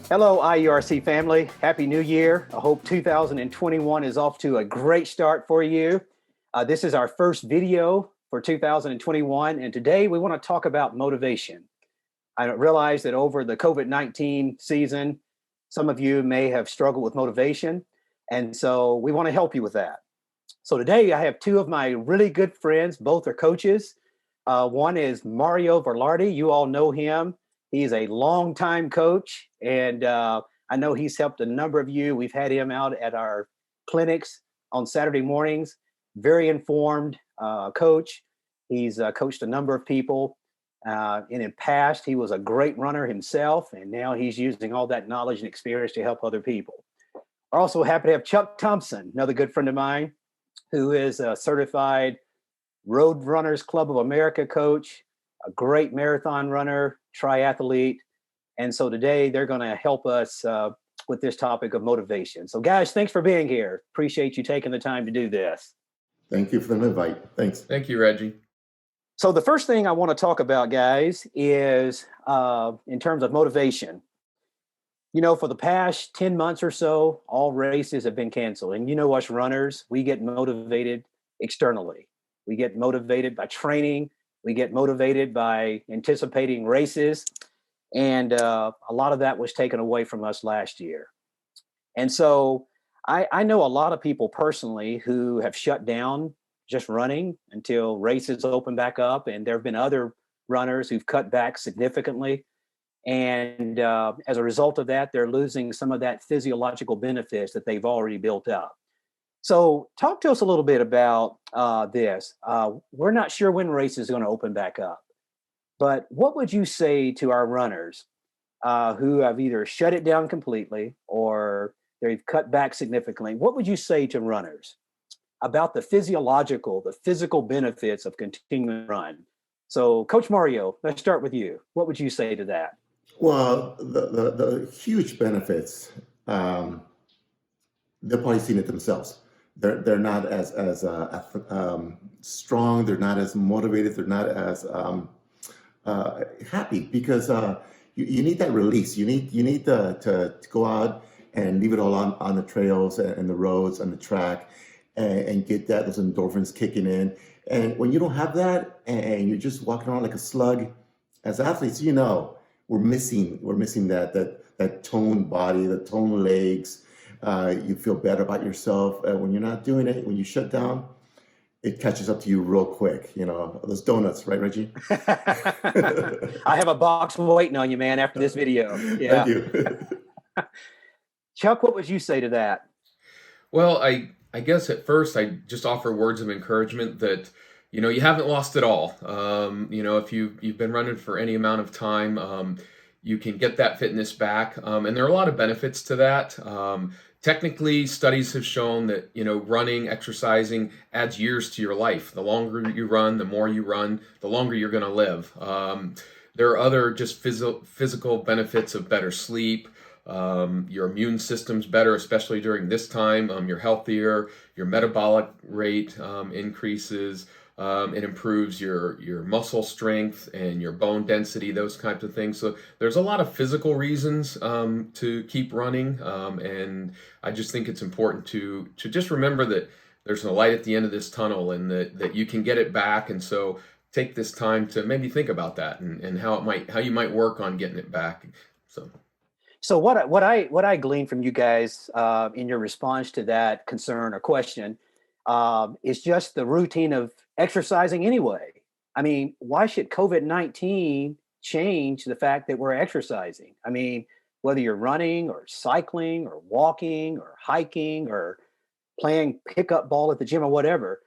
Hello, IERC family. Happy New Year. I hope 2021 is off to a great start for you. This is our first video for 2021, and today we want to talk about motivation. I realize that over the COVID-19 season, some of you may have struggled with motivation, and so we want to help you with that. So today I have two of my really good friends. Both are coaches. One is Mario Velarde. You all know him. He's a longtime coach, and I know he's helped a number of you. We've had him out at our clinics on Saturday mornings. Very informed coach. He's coached a number of people. In the past, he was a great runner himself, and now he's using all that knowledge and experience to help other people. We're also happy to have Chuck Thompson, another good friend of mine, who is a certified Road Runners Club of America coach, a great marathon runner, triathlete. And so today they're going to help us with this topic of motivation. So guys, thanks for being here. Appreciate you taking the time to do this. Thank you for the invite. Thanks. Thank you, Reggie. So the first thing I want to talk about, guys, is in terms of motivation. You know, for the past 10 months or so, all races have been canceled. And you know, us runners, we get motivated externally. We get motivated by training. We get motivated by anticipating races. And a lot of that was taken away from us last year. And so I know a lot of people personally who have shut down just running until races open back up. And there have been other runners who've cut back significantly. And as a result of that, they're losing some of that physiological benefits that they've already built up. So talk to us a little bit about this. We're not sure when races are going to open back up, but what would you say to our runners who have either shut it down completely or they've cut back significantly? What would you say to runners about the physical benefits of continuing to run? So Coach Mario, let's start with you. What would you say to that? Well, the huge benefits, they're probably seen it themselves. They're not as strong. They're not as motivated. They're not as happy because you need that release. You need to go out and leave it all on the trails and the roads and the track and get those endorphins kicking in. And when you don't have that and you're just walking around like a slug, as athletes, you know, we're missing that toned body, the toned legs. You feel better about yourself when you're not doing it. When you shut down, it catches up to you real quick. You know, those donuts, right, Reggie? I have a box waiting on you, man, after this video. Yeah. Thank you. Chuck, what would you say to that? Well, I guess at first I just offer words of encouragement that, you know, you haven't lost it all. You know, if you've been running for any amount of time, you can get that fitness back. And there are a lot of benefits to that. Technically, studies have shown that, you know, running, exercising adds years to your life. The longer you run, the more you run, the longer you're going to live. There are other just physical benefits of better sleep. Your immune system's better, especially during this time. You're healthier. Your metabolic rate increases. It improves your muscle strength and your bone density, those types of things. So there's a lot of physical reasons to keep running, and I just think it's important to just remember that there's a light at the end of this tunnel, and that you can get it back. And so take this time to maybe think about that and how you might work on getting it back. So what I gleaned from you guys in your response to that concern or question is just the routine of exercising anyway. I mean, why should COVID-19 change the fact that we're exercising? I mean, whether you're running or cycling or walking or hiking or playing pickup ball at the gym or whatever,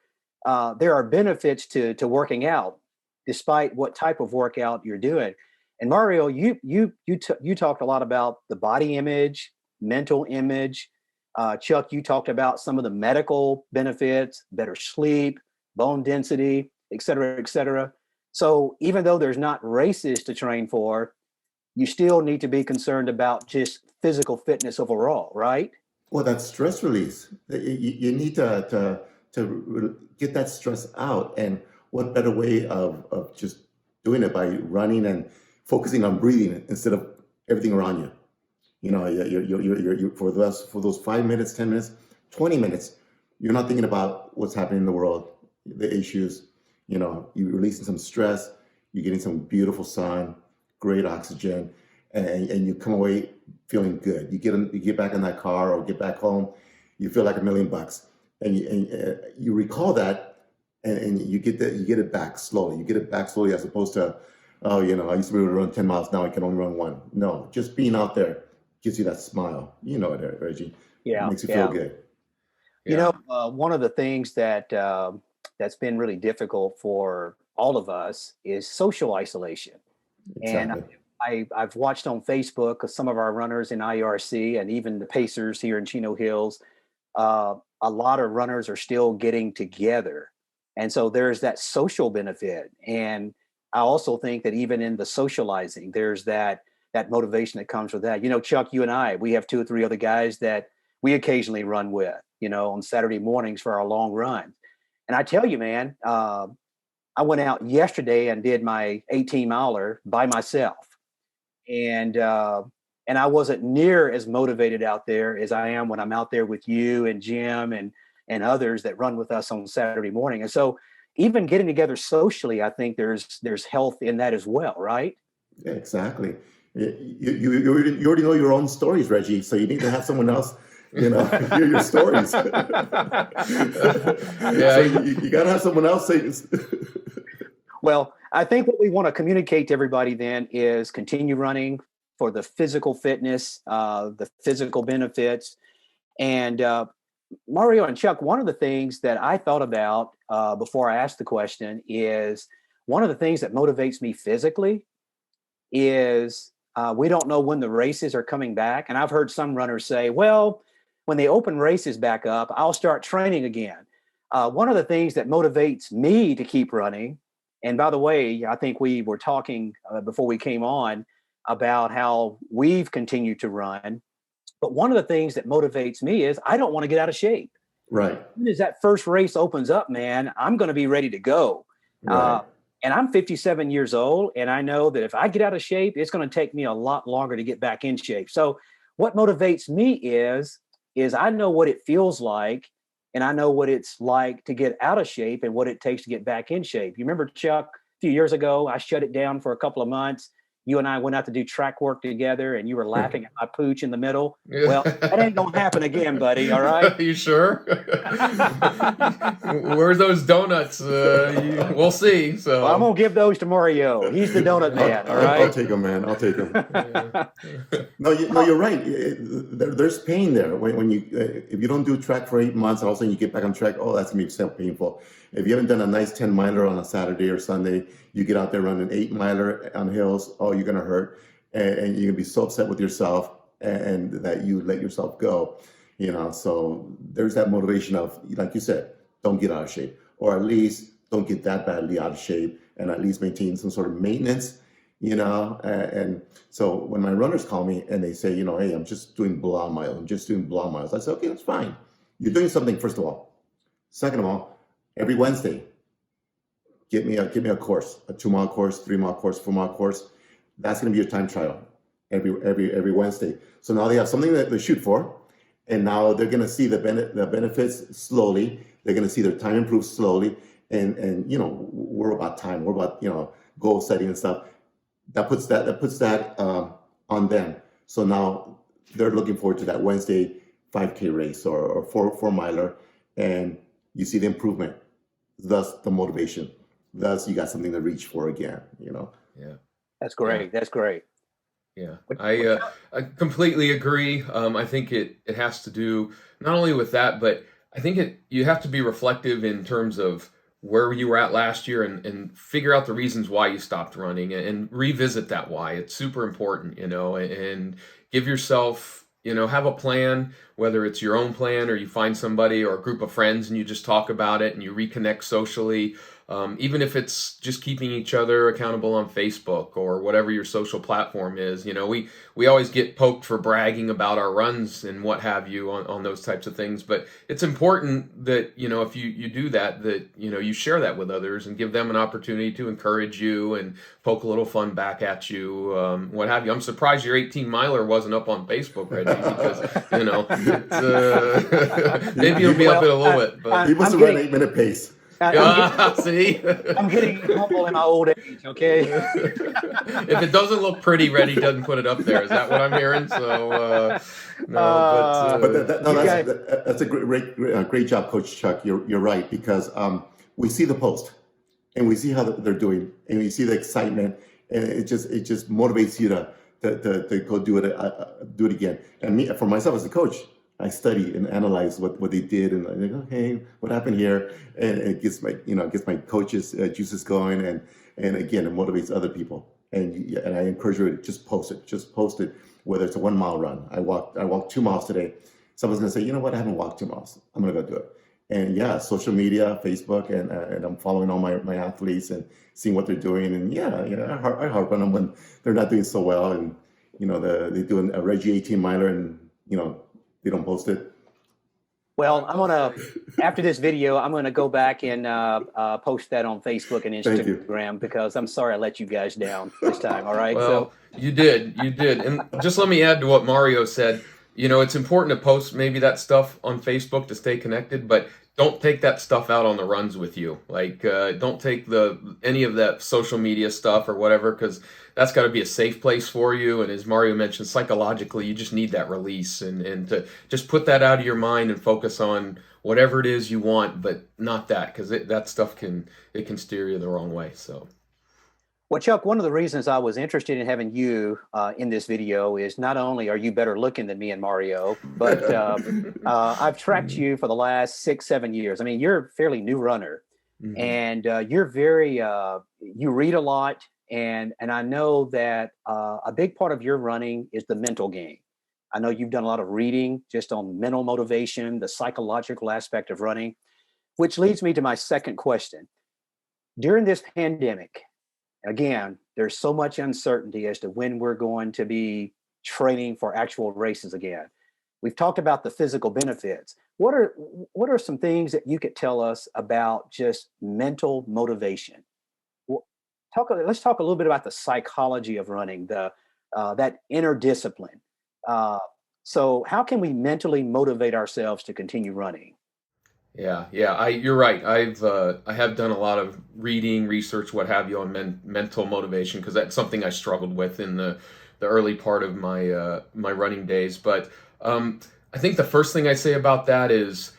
there are benefits to working out despite what type of workout you're doing. And Mario, you talked a lot about the body image, mental image. Chuck, you talked about some of the medical benefits, better sleep, bone density, et cetera, et cetera. So even though there's not races to train for, you still need to be concerned about just physical fitness overall, right? Well, that's stress release. You need to get that stress out. And what better way of just doing it by running and focusing on breathing instead of everything around you. You know, for those 5 minutes, 10 minutes, 20 minutes, you're not thinking about what's happening in the world, the issues. You know, you're releasing some stress, you're getting some beautiful sun, great oxygen, and you come away feeling good. You get back in that car or get back home, you feel like $1,000,000, and you recall that, and you get it back slowly. You get it back slowly as opposed to, oh, you know, I used to be able to run 10 miles, now I can only run one. No, just being out there gives you that smile. You know it, Reggie. It Yeah, makes you feel yeah. good. You Yeah. know, one of the things that that's been really difficult for all of us is social isolation. And Exactly. I've watched on Facebook some of our runners in IERC and even the Pacers here in Chino Hills. A lot of runners are still getting together, and so there's that social benefit. And I also think that even in the socializing, there's that motivation that comes with that. You know, Chuck, you and I, we have two or three other guys that we occasionally run with. You know, on Saturday mornings for our long runs. And I tell you, man, I went out yesterday and did my 18 miler by myself, and I wasn't near as motivated out there as I am when I'm out there with you and Jim and others that run with us on Saturday morning. And so, even getting together socially, I think there's health in that as well, right? Yeah, exactly. You already know your own stories, Reggie. So you need to have someone else, you know, hear your stories. So Yeah. you got to have someone else say, Well, I think what we want to communicate to everybody then is continue running for the physical fitness, the physical benefits. And Mario and Chuck, one of the things that I thought about before I asked the question is one of the things that motivates me physically is we don't know when the races are coming back. And I've heard some runners say, well, when they open races back up, I'll start training again. One of the things that motivates me to keep running, and by the way, I think we were talking before we came on about how we've continued to run. But one of the things that motivates me is I don't want to get out of shape. right, As soon as that first race opens up, man, I'm going to be ready to go. right, And I'm 57 years old, and I know that if I get out of shape, it's going to take me a lot longer to get back in shape. So, what motivates me is I know what it feels like, and I know what it's like to get out of shape and what it takes to get back in shape. You remember, Chuck, a few years ago, I shut it down for a couple of months. You and I went out to do track work together, and you were laughing at my pooch in the middle. Well, that ain't gonna happen again, buddy. All right. You sure? Where's those donuts? We'll see. Well, I'm So gonna give those to Mario. He's the donut man. All I'll right. take them, man. I'll take them. yeah. No, you're right. There's pain there when you if you don't do track for 8 months, all of a sudden you get back on track. Oh, that's gonna be so painful. If you haven't done a nice 10 miler on a Saturday or Sunday, you get out there running an 8 miler on hills. Oh, you're gonna hurt, and you're gonna be so upset with yourself, and that you let yourself go. You know, so there's that motivation of, like you said, don't get out of shape, or at least don't get that badly out of shape, and at least maintain some sort of maintenance. You know, and so when my runners call me and they say, you know, hey, I'm just doing blah miles, I'm just doing blah miles, I say, okay, that's fine. You're doing something, first of all. Second of all, every Wednesday, give me a course, a 2 mile course, 3 mile course, 4 mile course. That's going to be your time trial every Wednesday. So now they have something that they shoot for, and now they're going to see the benefits slowly. They're going to see their time improve slowly, and you know, we're about time. We're about, you know, goal setting and stuff. That puts that on them. So now they're looking forward to that Wednesday 5K race or 4 miler, and you see the improvement. Thus the motivation. Thus you got something to reach for again. You know. Yeah. That's Yeah. great. That's great. Yeah, What, I completely agree. I think it has to do not only with that, but I think you have to be reflective in terms of where you were at last year and figure out the reasons why you stopped running and revisit that why. It's super important, you know, and give yourself, you know, have a plan, whether it's your own plan or you find somebody or a group of friends and you just talk about it and you reconnect socially. even if it's just keeping each other accountable on Facebook or whatever your social platform is. We always get poked for bragging about our runs and what have you on those types of things, but it's important that, if you do that, you share that with others and give them an opportunity to encourage you and poke a little fun back at you, what have you. I'm surprised your 18-miler wasn't up on Facebook, Reggie, because, maybe you'll be up in a little bit. But he must have run 8-minute pace. See? I'm getting humble in my old age, okay? If it doesn't look pretty, Reddy doesn't put it up there. Is that what I'm hearing? So, that's a great job, Coach Chuck. You're right, because we see the post and we see how they're doing, and we see the excitement, and it just motivates you to go do it again. And for myself as a coach, I study and analyze what they did, and I think, okay, what happened here? And it gets my coaches juices going, and again, it motivates other people. And I encourage you to just post it, whether it's a 1 mile run. I walked 2 miles today. Someone's gonna say, you know what? I haven't walked 2 miles. I'm gonna go do it. And yeah, social media, Facebook, and I'm following all my athletes and seeing what they're doing. And I harp on them when they're not doing so well, and they do a Reggie 18-miler, and they don't post it. Well, after this video, I'm gonna go back and post that on Facebook and Instagram, because I'm sorry I let you guys down this time. All right. Well, you did. And just let me add to what Mario said. It's important to post maybe that stuff on Facebook to stay connected, but don't take that stuff out on the runs with you. Like, don't take any of that social media stuff or whatever, because that's got to be a safe place for you. And as Mario mentioned, psychologically, you just need that release and to just put that out of your mind and focus on whatever it is you want, but not that, because that stuff can steer you the wrong way. So. Well, Chuck, one of the reasons I was interested in having you in this video is not only are you better looking than me and Mario, but I've tracked you for the last 6-7 years. I mean, you're a fairly new runner, and you're very, you read a lot, and I know that a big part of your running is the mental game. I know you've done a lot of reading just on mental motivation, the psychological aspect of running, which leads me to my second question. During this pandemic, again, there's so much uncertainty as to when we're going to be training for actual races again. We've talked about the physical benefits. What are some things that you could tell us about just mental motivation? Let's talk a little bit about the psychology of running, that inner discipline. So how can we mentally motivate ourselves to continue running? Yeah, you're right. I have done a lot of reading, research, what have you, on mental motivation, because that's something I struggled with in the early part of my my running days. But I think the first thing I say about that is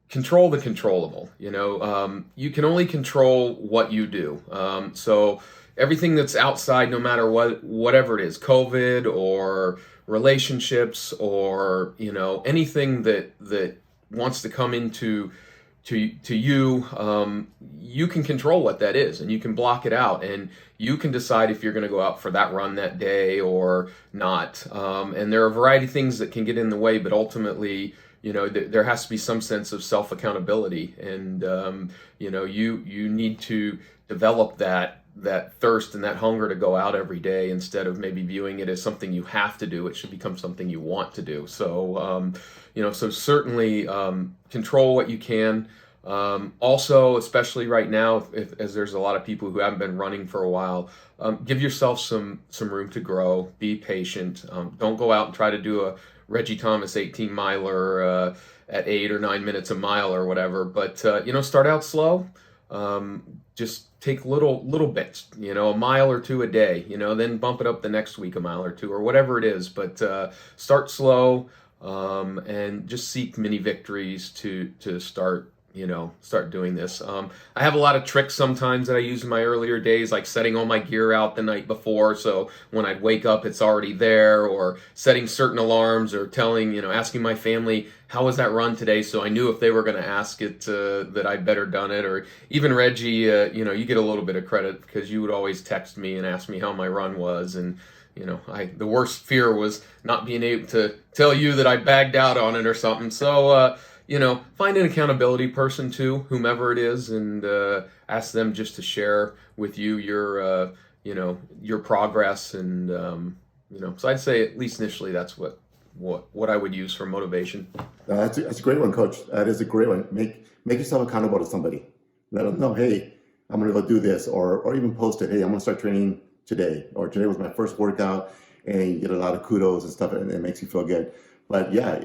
control the controllable. You can only control what you do. So everything that's outside, no matter whatever it is, COVID or relationships or anything that wants to come into you, you can control what that is, and you can block it out, and you can decide if you're going to go out for that run that day or not. And there are a variety of things that can get in the way, but ultimately, there has to be some sense of self accountability, and you need to develop that thirst and that hunger to go out every day, instead of maybe viewing it as something you have to do. It should become something you want to do. So, so certainly control what you can. Also, especially right now, as there's a lot of people who haven't been running for a while, give yourself some room to grow. Be patient. Don't go out and try to do a Reggie Thomas 18-miler at 8 or 9 minutes a mile or whatever. But start out slow. Just take little bits, a mile or two a day, then bump it up the next week a mile or two or whatever it is. But start slow, and just seek mini victories to start doing this. I have a lot of tricks sometimes that I use in my earlier days, like setting all my gear out the night before, so when I'd wake up, it's already there, or setting certain alarms, or asking my family, how was that run today? So I knew if they were going to ask it, that I'd better done it. Or even Reggie, you get a little bit of credit, because you would always text me and ask me how my run was. And the worst fear was not being able to tell you that I bagged out on it or something. So, find an accountability person too, whomever it is, and ask them just to share with you your progress. And so I'd say at least initially that's what I would use for motivation. That's a great one, Coach. That is a great one. Make yourself accountable to somebody. Let them know, hey, I'm going to go do this, or even post it. Hey, I'm going to start training today, or today was my first workout, and you get a lot of kudos and stuff, and it makes you feel good. But yeah,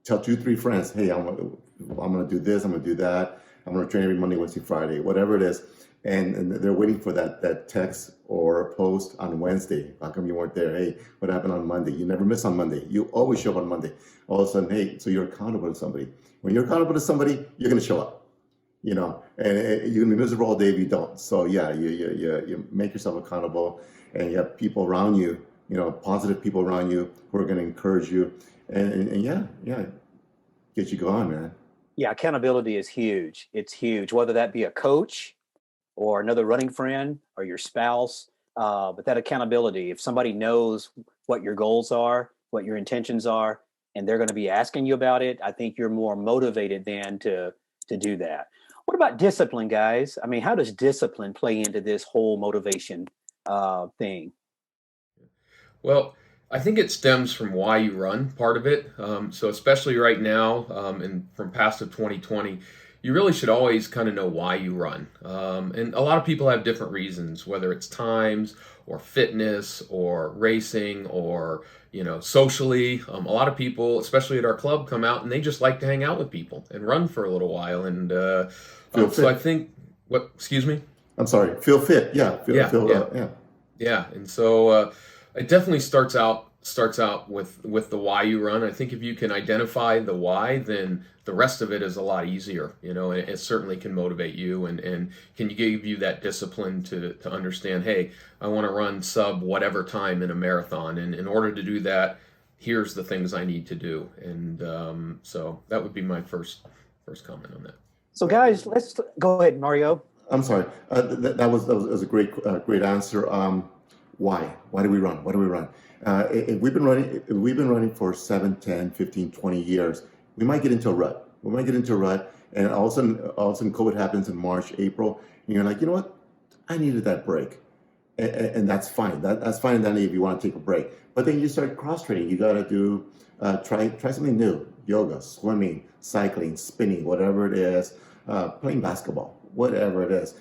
tell 2-3 friends, hey, I'm going to do this, I'm going to do that. I'm going to train every Monday, Wednesday, Friday, whatever it is. And they're waiting for that text or post on Wednesday. How come you weren't there? Hey, what happened on Monday? You never miss on Monday. You always show up on Monday. All of a sudden, hey, so you're accountable to somebody. When you're accountable to somebody, you're going to show up. And you're going to be miserable all day if you don't. So yeah, you make yourself accountable, and you have people around you, positive people around you who are going to encourage you, and yeah, get you going, man. Yeah, accountability is huge. It's huge, whether that be a coach or another running friend or your spouse. But that accountability, if somebody knows what your goals are, what your intentions are, and they're going to be asking you about it, I think you're more motivated then to do that. What about discipline, guys? I mean, how does discipline play into this whole motivation thing? Well, I think it stems from why you run, part of it. So especially right now, and from past of 2020, you really should always kind of know why you run. And a lot of people have different reasons, whether it's times or fitness or racing or, socially. A lot of people, especially at our club, come out and they just like to hang out with people and run for a little while. And so I think, excuse me? I'm sorry, feel fit. Yeah. Yeah. And so it definitely starts out with the why you run. I think if you can identify the why, then the rest of it is a lot easier, and it certainly can motivate you and can give you that discipline to understand, hey, I want to run sub whatever time in a marathon, and in order to do that, here's the things I need to do. And so that would be my first comment on that. So guys, let's go ahead, Mario. I'm sorry. That was a great answer. Why do we run? We've been running for 7, 10, 15, 20 years. We might get into a rut. And all of a sudden COVID happens in March, April, and you're like, you know what? I needed that break. And that's fine. That's fine then if you want to take a break. But then you start cross-training. You got to do, try something new. Yoga, swimming, cycling, spinning, whatever it is, playing basketball, whatever it is.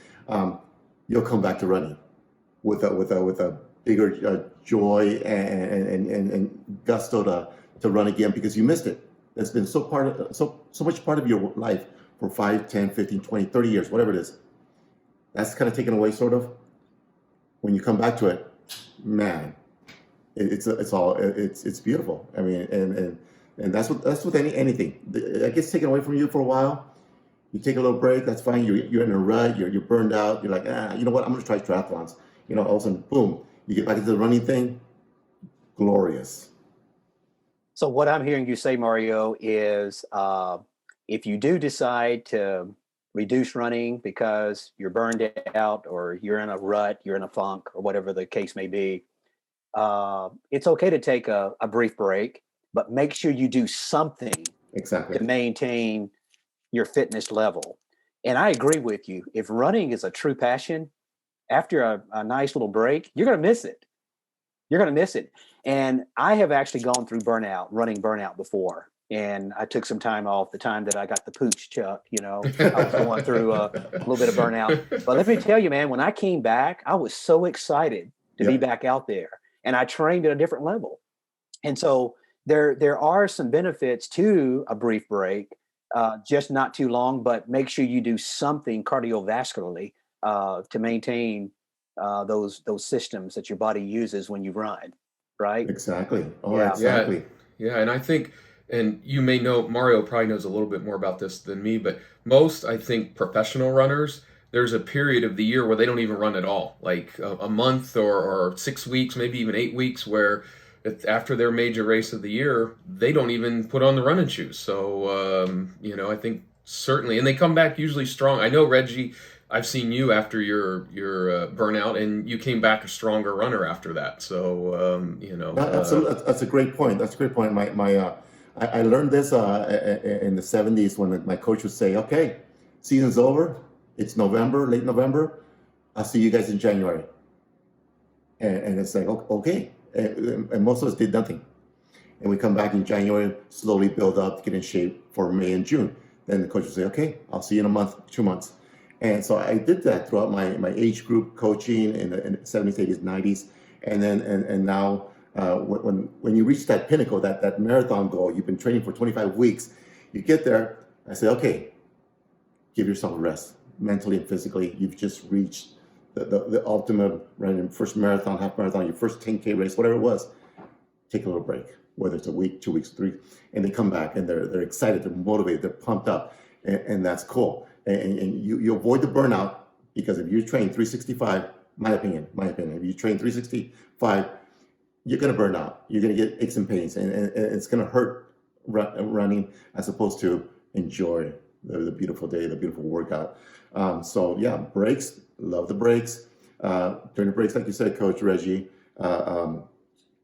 You'll come back to running with a bigger joy and gusto to run again because you missed it. It's been so much part of your life for 5, 10, 15, 20, 30 years, whatever it is. That's kind of taken away, sort of. When you come back to it, man, it's beautiful. I mean, and that's with anything. It gets taken away from you for a while. You take a little break. That's fine. You're in a rut. You're burned out. You're like, you know what? I'm going to try triathlons. All of a sudden, boom, you get back into the running thing. Glorious. So what I'm hearing you say, Mario, is if you do decide to reduce running because you're burned out or you're in a rut, you're in a funk, or whatever the case may be, it's okay to take a brief break, but make sure you do something exactly to maintain your fitness level. And I agree with you. If running is a true passion, after a nice little break, you're going to miss it. And I have actually gone through running burnout before. And I took some time off, the time that I got the pooch, Chuck, I was going through a little bit of burnout. But let me tell you, man, when I came back, I was so excited to be back out there. And I trained at a different level. And so there are some benefits to a brief break, just not too long, but make sure you do something cardiovascularly to maintain those systems that your body uses when you run, right? Exactly. Oh, yeah. exactly. Yeah, and I think, and you may know, Mario probably knows a little bit more about this than me, but most, I think, professional runners, there's a period of the year where they don't even run at all, like a month or 6 weeks, maybe even 8 weeks, where after their major race of the year, they don't even put on the running shoes. So, I think certainly, and they come back usually strong. I know, Reggie, I've seen you after your burnout, and you came back a stronger runner after that. So, Absolutely, that's a great point. My I learned this in the 70s when my coach would say, okay, season's over. It's November, late November. I'll see you guys in January. And it's like, okay. And most of us did nothing. And we come back in January, slowly build up, get in shape for May and June. Then the coach would say, okay, I'll see you in a month, 2 months. And so I did that throughout my age group coaching in the 70s, 80s, 90s. And then, and now, when you reach that pinnacle, that marathon goal, you've been training for 25 weeks, you get there, I say, okay, give yourself a rest, mentally and physically. You've just reached the ultimate, right? First marathon, half marathon, your first 10K race, whatever it was. Take a little break, whether it's a week, 2 weeks, 3, and they come back and they're excited, they're motivated, they're pumped up, and that's cool. And you avoid the burnout, because if you train 365, my opinion, if you train 365, you're going to burn out. You're going to get aches and pains, and it's going to hurt running as opposed to enjoy the beautiful day, the beautiful workout. So yeah, breaks, love the breaks. During the breaks, like you said, Coach Reggie,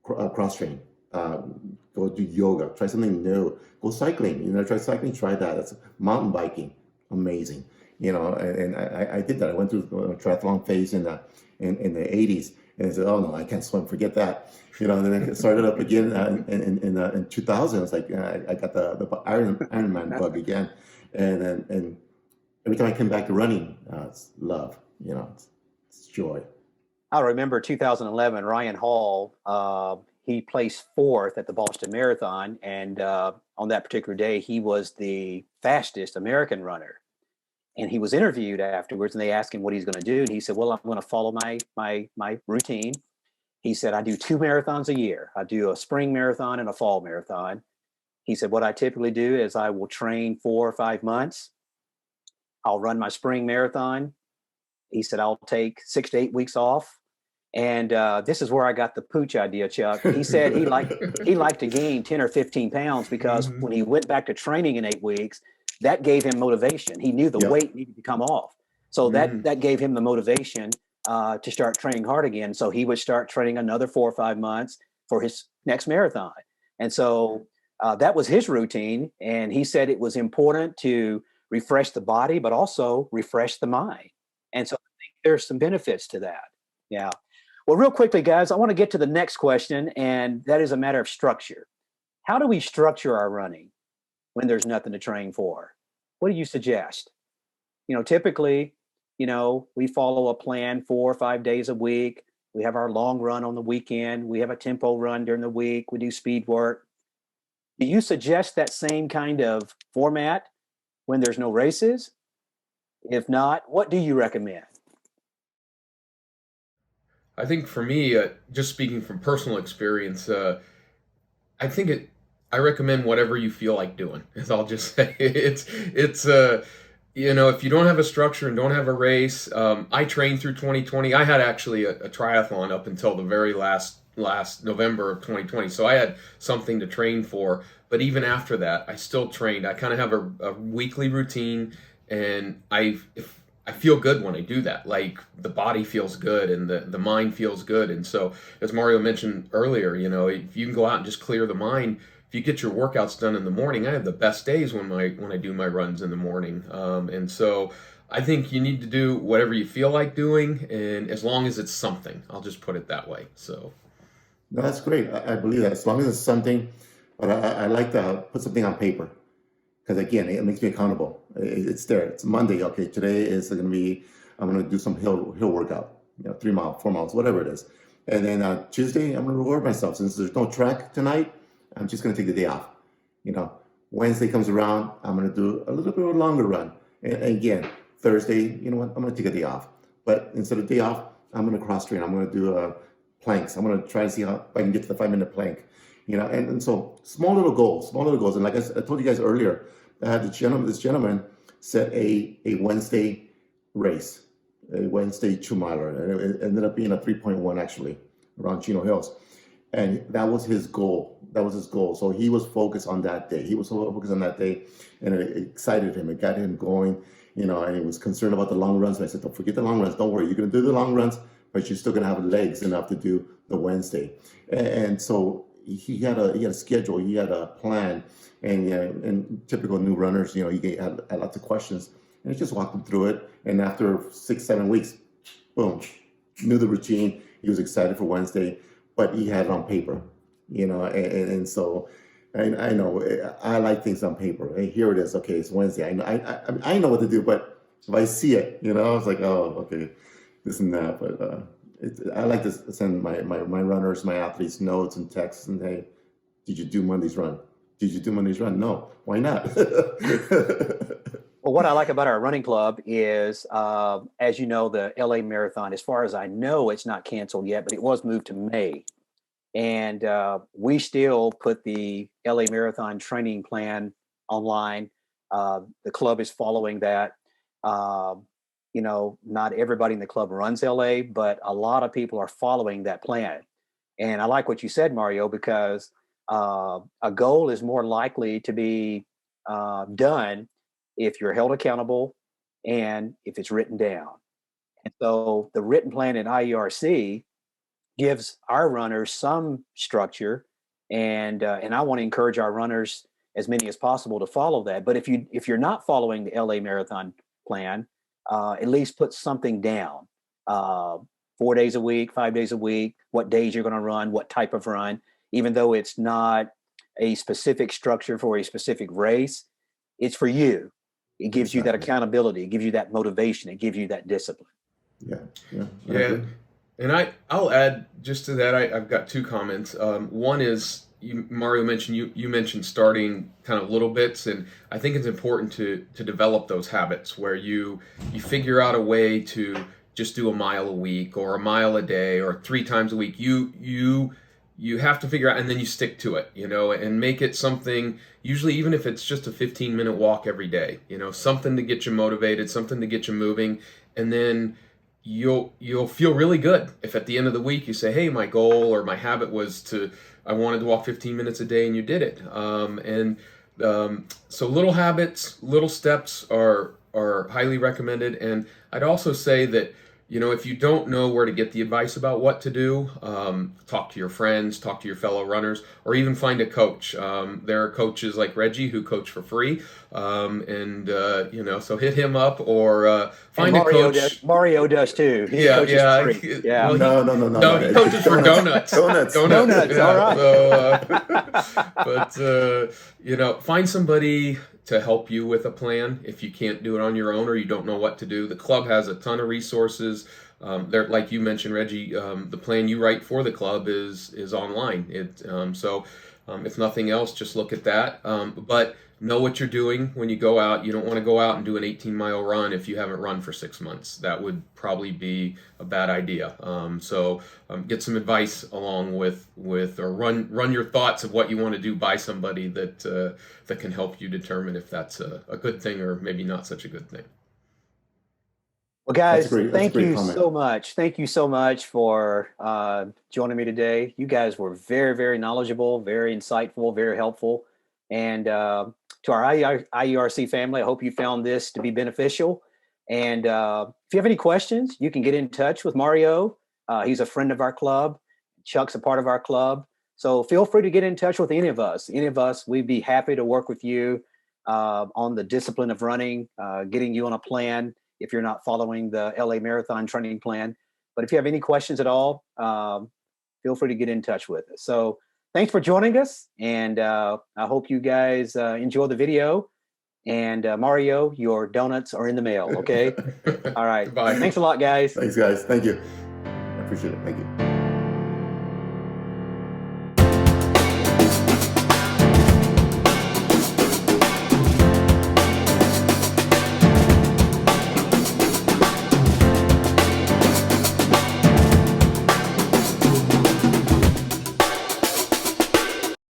cross train, go do yoga, try something new, go cycling. You know, try cycling, try that. That's mountain biking, amazing. You know, and I did that. I went through a triathlon phase in the 80s, and I said, oh no, I can't swim, forget that. You know, and then I started up again in 2000. It's like I got the Ironman bug again, and every time I came back to running, it's love. You know, it's joy. I remember 2011, Ryan Hall, he placed 4th at the Boston Marathon. And on that particular day, he was the fastest American runner. And he was interviewed afterwards, and they asked him what he's going to do. And he said, well, I'm going to follow my routine. He said, I do 2 marathons a year. I do a spring marathon and a fall marathon. He said, what I typically do is I will train 4 or 5 months. I'll run my spring marathon. He said, I'll take 6 to 8 weeks off. And this is where I got the pooch idea, Chuck. He said he liked to gain 10 or 15 pounds because when he went back to training in 8 weeks, that gave him motivation. He knew the weight needed to come off. So that gave him the motivation to start training hard again. So he would start training another 4 or 5 months for his next marathon. And so that was his routine. And he said it was important to refresh the body, but also refresh the mind. And so I think there's some benefits to that. Yeah. Well, real quickly, guys, I want to get to the next question, and that is a matter of structure. How do we structure our running when there's nothing to train for? What do you suggest? You know, typically, we follow a plan 4 or 5 days a week. We have our long run on the weekend. We have a tempo run during the week. We do speed work. Do you suggest that same kind of format when there's no races? If not, what do you recommend? I think for me, just speaking from personal experience, I recommend whatever you feel like doing. Is I'll just say it's if you don't have a structure and don't have a race. I trained through 2020. I had actually a triathlon up until the very last November of 2020, so I had something to train for. But even after that, I still trained. I kind of have a weekly routine, and I feel good when I do that. Like the body feels good and the mind feels good. And so, as Mario mentioned earlier, if you can go out and just clear the mind, if you get your workouts done in the morning, I have the best days when I do my runs in the morning. And so I think you need to do whatever you feel like doing, and as long as it's something, I'll just put it that way. So no, that's great. I believe that as long as it's something, but I like to put something on paper. Because again, it makes me accountable. It's there. It's Monday. Okay, today is going to be, I'm going to do some hill workout, 3 miles, 4 miles, whatever it is. And then Tuesday, I'm going to reward myself. Since there's no track tonight, I'm just going to take the day off. Wednesday comes around, I'm going to do a little bit of a longer run. And again, Thursday, you know what? I'm going to take a day off. But instead of day off, I'm going to cross train. I'm going to do planks. I'm going to try to see how I can get to the 5-minute plank. And so small little goals. And like I told you guys earlier, this gentleman set a Wednesday race, a Wednesday 2-miler, and it ended up being a 3.1 actually around Chino Hills. And that was his goal. So he was focused on that day. And it excited him. It got him going, and he was concerned about the long runs. And I said, don't forget the long runs. Don't worry. You're going to do the long runs, but you're still going to have legs enough to do the Wednesday. And so, he had a schedule, he had a plan, and typical new runners, had lots of questions, and he just walked them through it. And after 6-7 weeks, boom, knew the routine. He was excited for Wednesday, but he had it on paper, and so. I know I like things on paper. Hey, here it is. Okay, it's Wednesday. I know what to do, but if I see it, it's like, oh, okay, this and that. But I like to send my runners, my athletes notes and texts and, hey, did you do Monday's run? Did you do Monday's run? No. Why not? Well, what I like about our running club is, as you know, the LA Marathon, as far as I know, it's not canceled yet, but it was moved to May. And we still put the LA Marathon training plan online. The club is following that. Not everybody in the club runs LA, but a lot of people are following that plan. And I like what you said, Mario, because a goal is more likely to be done if you're held accountable and if it's written down. And so the written plan in IERC gives our runners some structure, and I want to encourage our runners, as many as possible, to follow that. But if you're not following the LA Marathon plan, at least put something down. 4 days a week, 5 days a week, what days you're going to run, what type of run, even though it's not a specific structure for a specific race, it's for you. It gives you that accountability. It gives you that motivation. It gives you that discipline. Yeah. And I'll add just to that, I've got two comments. One is, Mario mentioned, you mentioned starting kind of little bits, and I think it's important to develop those habits where you figure out a way to just do a mile a week or a mile a day or 3 times a week. You have to figure out, and then you stick to it, and make it something, usually even if it's just a 15-minute walk every day, something to get you motivated, something to get you moving, and then you'll feel really good if at the end of the week you say, hey, my goal or my habit was I wanted to walk 15 minutes a day, and you did it. So little habits, little steps are highly recommended. And I'd also say that, if you don't know where to get the advice about what to do, talk to your friends, talk to your fellow runners, or even find a coach. There are coaches like Reggie who coach for free, so hit him up or find a coach. Mario does too. He Yeah. Well, no. He coaches for donuts. Donuts. Yeah, All right. But find somebody to help you with a plan if you can't do it on your own or you don't know what to do. The club has a ton of resources. There, like you mentioned, Reggie, the plan you write for the club is online. If nothing else, just look at that. But know what you're doing when you go out. You don't want to go out and do an 18-mile run if you haven't run for 6 months. That would probably be a bad idea. Get some advice along with or run your thoughts of what you want to do by somebody that can help you determine if that's a good thing or maybe not such a good thing. Well, guys, thank you so much. Thank you so much for joining me today. You guys were very, very knowledgeable, very insightful, very helpful. And to our IERC family, I hope you found this to be beneficial. And if you have any questions, you can get in touch with Mario. He's a friend of our club. Chuck's a part of our club. So feel free to get in touch with any of us. We'd be happy to work with you on the discipline of running, getting you on a plan if you're not following the LA Marathon training plan. But if you have any questions at all, feel free to get in touch with us. So thanks for joining us. And I hope you guys enjoy the video. And Mario, your donuts are in the mail, okay? All right. Bye. Thanks a lot, guys. Thanks, guys. Thank you. I appreciate it. Thank you.